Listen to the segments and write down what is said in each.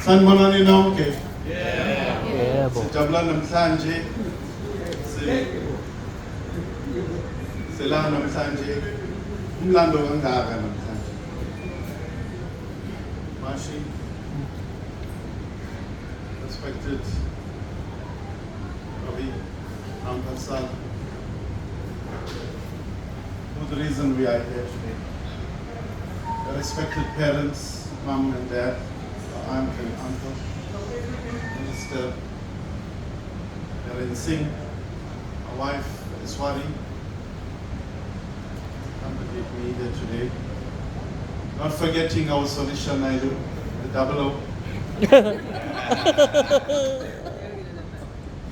Sanibonani nonke. Yebo. Sijabula namhlanje. Sela namhlanje. Umlando kangaka namhlanje. Marshy, respected Ravi, Rampersad, for the reason we are here today. The respected parents, mom and dad, aunt and uncle, Minister Singh, my wife Ishwar accompanied me here today. Not forgetting our Solisha Naidu, the double O.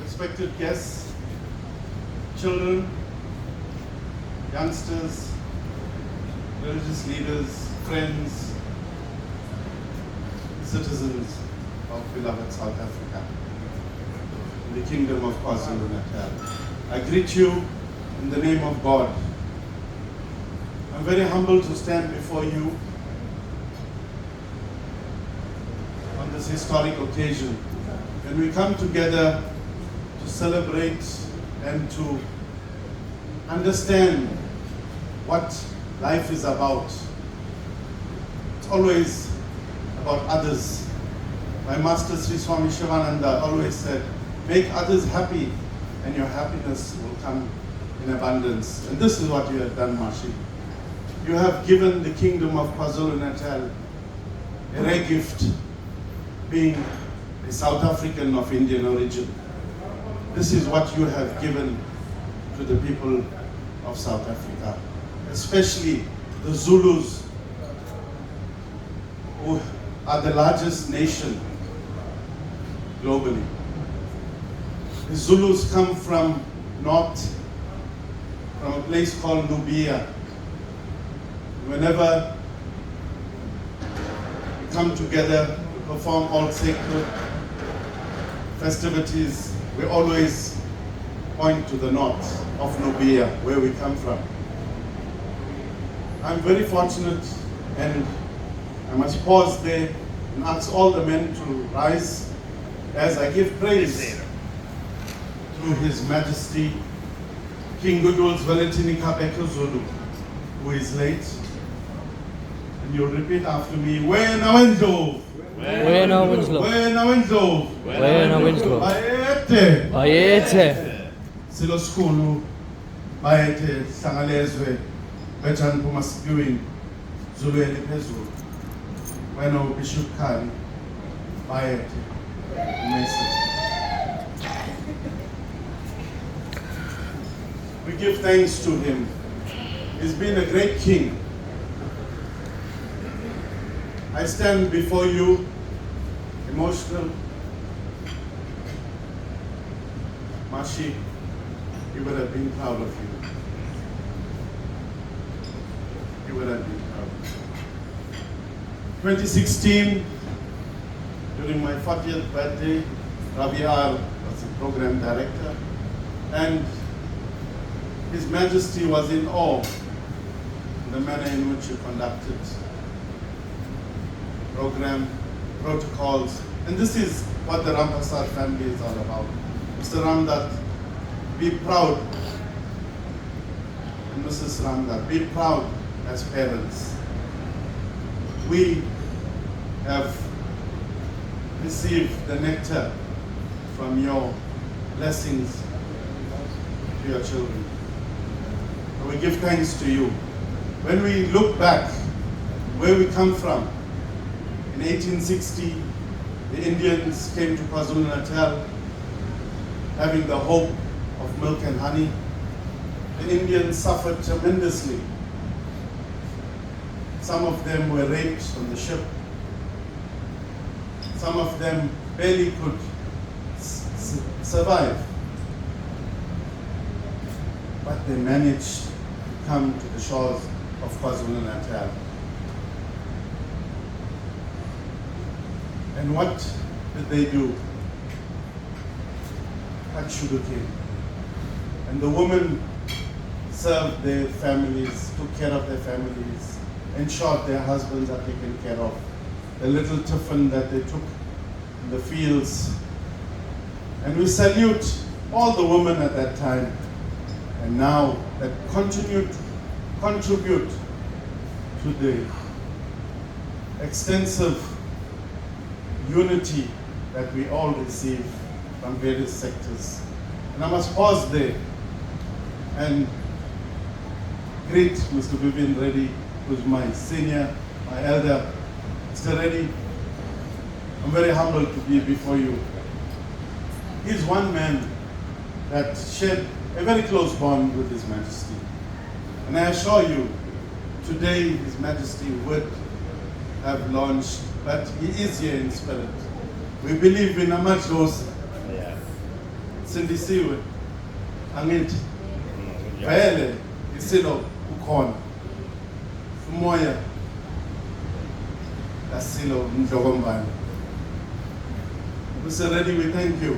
Respected guests, children, youngsters, religious leaders, friends, citizens of beloved South Africa, in the Kingdom of KwaZulu-Natal. I greet you in the name of God. I'm very humbled to stand before you on this historic occasion when we come together to celebrate and to understand what life is about. It's always about others. My master Sri Swami Shivananda always said, make others happy and your happiness will come in abundance. And this is what you have done, Marshy. You have given the Kingdom of KwaZulu-Natal a rare gift, being a South African of Indian origin. This is what you have given to the people of South Africa, especially the Zulus, who are the largest nation globally. The Zulus come from north, from a place called Nubia. Whenever we come together to perform all sacred festivities, we always point to the north of Nubia, where we come from. I'm very fortunate, and I must pause there and ask all the men to rise as I give praise to His Majesty King Goodwill's Valentini Mabheka Zulu, who is late. And you'll repeat after me, Wena Wendlovu. Wena Winslow. Wena Wendlovu. Wena Winslow. Bayethe. Bayethe. Silo sikhulu bayethe hlangalezwe bethani phuma sikiwini Zulu eliphezulu. Wena uBishop Khali bayethe. We give thanks to him. He's been a great king. I stand before you emotional. Marshy, he would have been proud of you. He would have been proud. 2016, during my 40th birthday, Ravi was the program director, and His Majesty was in awe in the manner in which you conducted program, protocols, and this is what the Rampersad family is all about. Mr. Ramdat, be proud, and Mrs. Ramdat, be proud as parents. We have received the nectar from your blessings to your children. And we give thanks to you. When we look back where we come from, in 1860, the Indians came to KwaZulu-Natal having the hope of milk and honey. The Indians suffered tremendously. Some of them were raped on the ship. Some of them barely could survive. But they managed to come to the shores of KwaZulu-Natal. And what did they do? Cut sugarcane. And the women served their families, took care of their families, ensured their husbands are taken care of. The little tiffin that they took in the fields. And we salute all the women at that time and now that contribute to the extensive unity that we all receive from various sectors. And I must pause there and greet Mr. Vivian Reddy, who's my senior, my elder. Mr. Reddy, I'm very humbled to be before you. He's one man that shared a very close bond with His Majesty. And I assure you, today His Majesty would have launched, but he is here in spirit. We believe in amadlozi. Sindisiwe. Angithi. Vele isilo ukhona. Umoya asilo mdlokombane. Mr. Reddy, we thank you.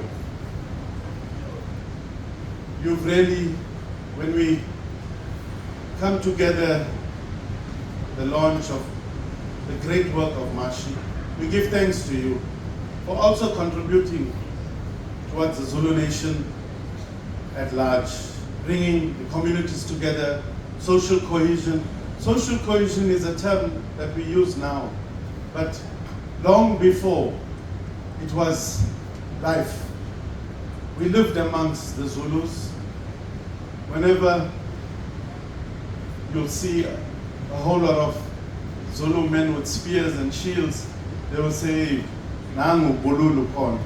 You've really, when we come together, the launch of the great work of Marshy, we give thanks to you for also contributing towards the Zulu nation at large, bringing the communities together, social cohesion. Social cohesion is a term that we use now, but long before, it was life. We lived amongst the Zulus. Whenever you'll see a whole lot of Zulu men with spears and shields, they will say, Nangu bululu kon.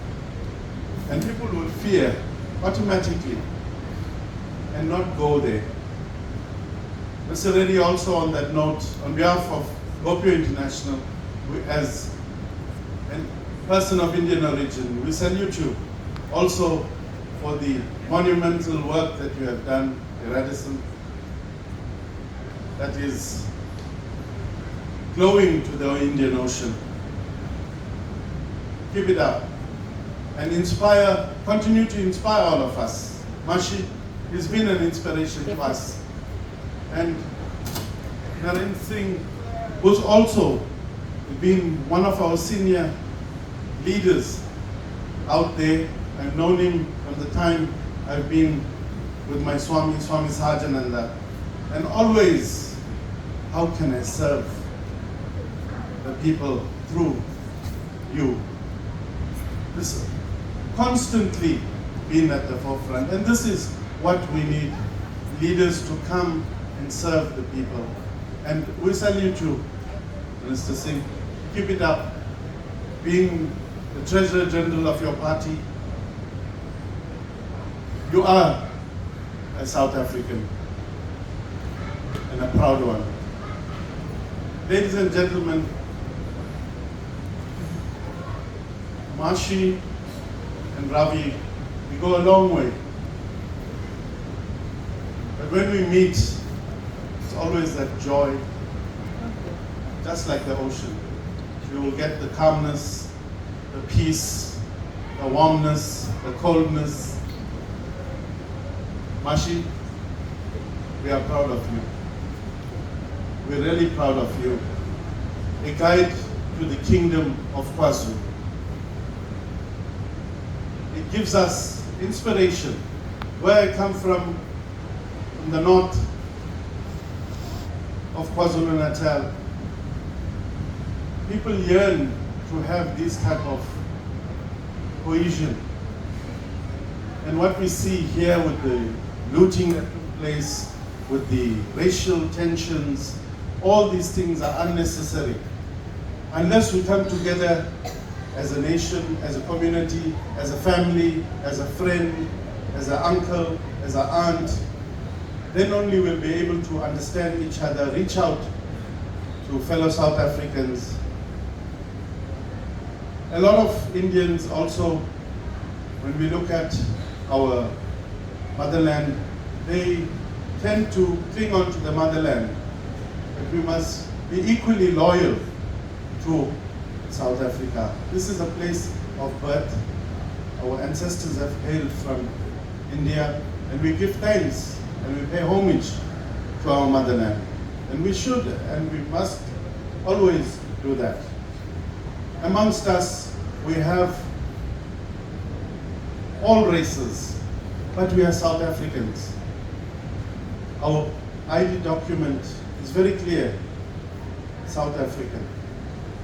And people will fear automatically and not go there. Mr. Reddy, also on that note, on behalf of Gopio International, as a person of Indian origin, we salute you also for the monumental work that you have done, the Radisson, that is glowing to the Indian Ocean. Keep it up and inspire, continue to inspire all of us. Marshy has been an inspiration to us. And Naren Singh, who's also been one of our senior leaders out there. I've known him from the time I've been with my Swami Sajananda. And always, how can I serve the people through you? This constantly being at the forefront. And this is what we need, leaders to come and serve the people. And we salute you, Mr. Singh. Keep it up. Being the Treasurer General of your party, you are a South African and a proud one. Ladies and gentlemen, Marshy and Ravi, we go a long way. But when we meet, it's always that joy, just like the ocean. You will get the calmness, the peace, the warmness, the coldness. Marshy, we are proud of you. We're really proud of you. A guide to the kingdom of KwaZulu. It gives us inspiration. Where I come from the north of KwaZulu-Natal, people yearn to have this type of cohesion. And what we see here with the looting that took place, with the racial tensions, all these things are unnecessary. Unless we come together as a nation, as a community, as a family, as a friend, as an uncle, as an aunt, then only we'll be able to understand each other, reach out to fellow South Africans. A lot of Indians also, when we look at our motherland, they tend to cling on to the motherland. But we must be equally loyal to South Africa. This is a place of birth. Our ancestors have hailed from India, and we give thanks and we pay homage to our motherland. And we should and we must always do that. Amongst us, we have all races, but we are South Africans. Our ID document is very clear, South African.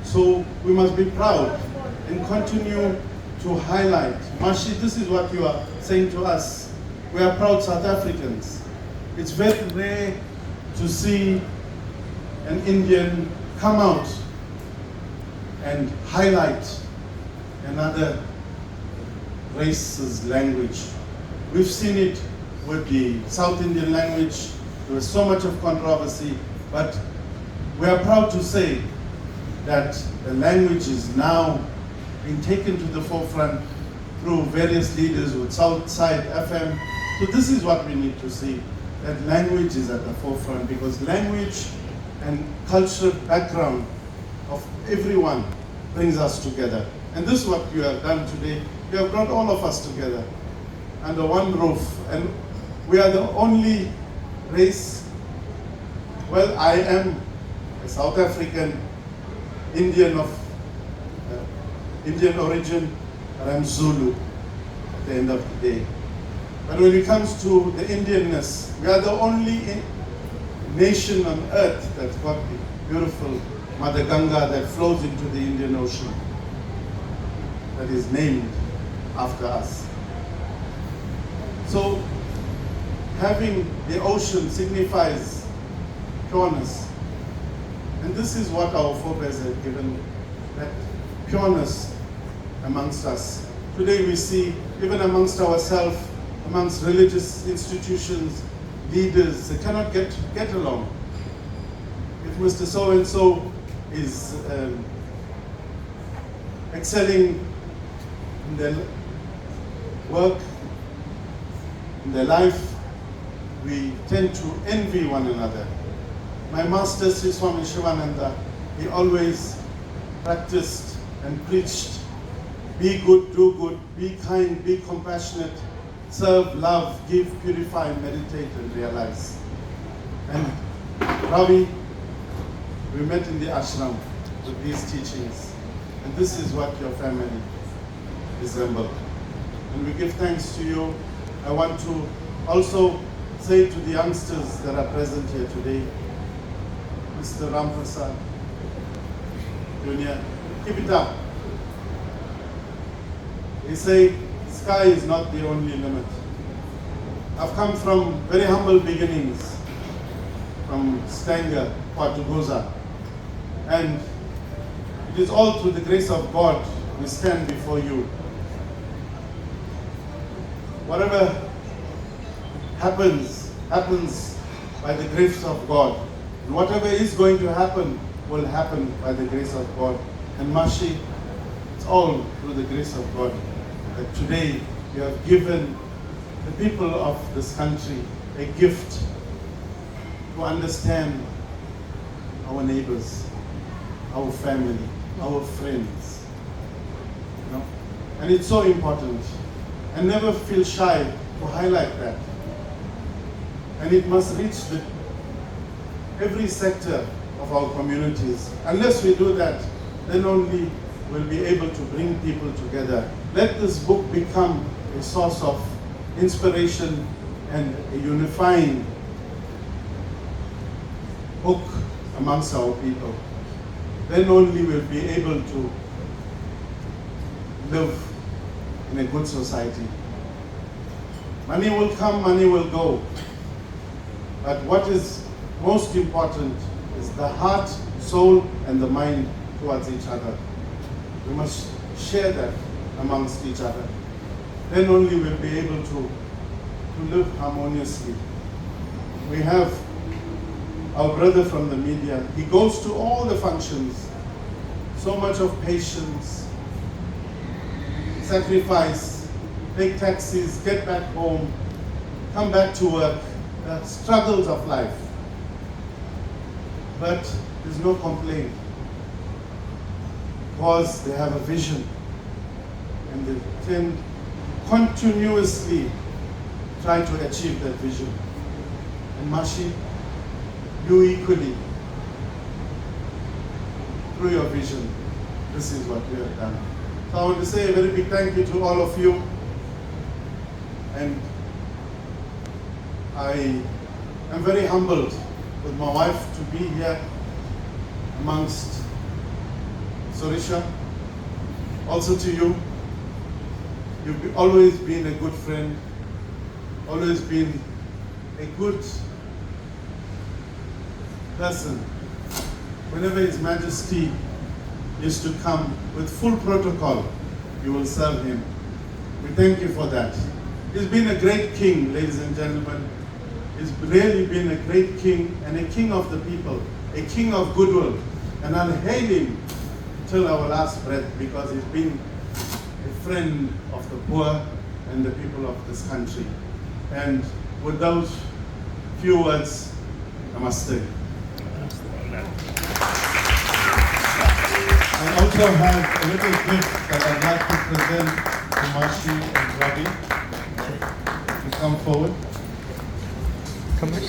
So we must be proud and continue to highlight. Marshy, this is what you are saying to us. We are proud South Africans. It's very rare to see an Indian come out and highlight another race's language. We've seen it with the South Indian language. There was so much of controversy, but we are proud to say that the language is now being taken to the forefront through various leaders with Southside FM. So this is what we need to see, that language is at the forefront, because language and cultural background of everyone brings us together. And this is what you have done today. You have brought all of us together under one roof. And we are the only race. Well, I am a South African, Indian of Indian origin, and I'm Zulu at the end of the day. But when it comes to the Indianness, we are the only nation on earth that's got the beautiful Mother Ganga that flows into the Indian Ocean, that is named after us. So having the ocean signifies pureness. And this is what our forebears have given, that pureness amongst us. Today we see, even amongst ourselves, amongst religious institutions, leaders, they cannot get along. If Mr. So-and-so is excelling in their work, in their life, we tend to envy one another. My master, Sri Swami Shivananda, he always practiced and preached, be good, do good, be kind, be compassionate, serve, love, give, purify, meditate, and realize. And Ravi, we met in the ashram with these teachings. And this is what your family resembles. And we give thanks to you. I want to also say to the youngsters that are present here today, Mr. Rampersad, Junior, keep it up. They say sky is not the only limit. I've come from very humble beginnings, from Stanger, Patugoza, and it is all through the grace of God we stand before you. Whatever happens, happens by the grace of God. And whatever is going to happen will happen by the grace of God. And Maashi, it's all through the grace of God that today you have given the people of this country a gift to understand our neighbors, our family, our friends. You know? And it's so important. And never feel shy to highlight that. And it must reach every sector of our communities. Unless we do that, then only we'll be able to bring people together. Let this book become a source of inspiration and a unifying book amongst our people. Then only we'll be able to live in a good society. Money will come, money will go. But what is most important is the heart, soul, and the mind towards each other. We must share that amongst each other. Then only we'll be able to live harmoniously. We have our brother from the media. He goes to all the functions. So much of patience, sacrifice, take taxis, get back home, come back to work, the struggles of life. But there's no complaint, because they have a vision and they tend continuously try to achieve that vision. And Maashi, you equally, through your vision, this is what we have done. So I want to say a very big thank you to all of you. And I am very humbled with my wife to be here amongst Sorisha. Also to you, you've always been a good friend, always been a good person. Whenever His Majesty used to come with full protocol, you will serve him. We thank you for that. He's been a great king, ladies and gentlemen. He's really been a great king and a king of the people, a king of goodwill. And I'll hail him till our last breath because he's been a friend of the poor and the people of this country. And with those few words, namaste. I also have a little gift that I'd like to present to Marshy and Ravi. You come forward. Come on.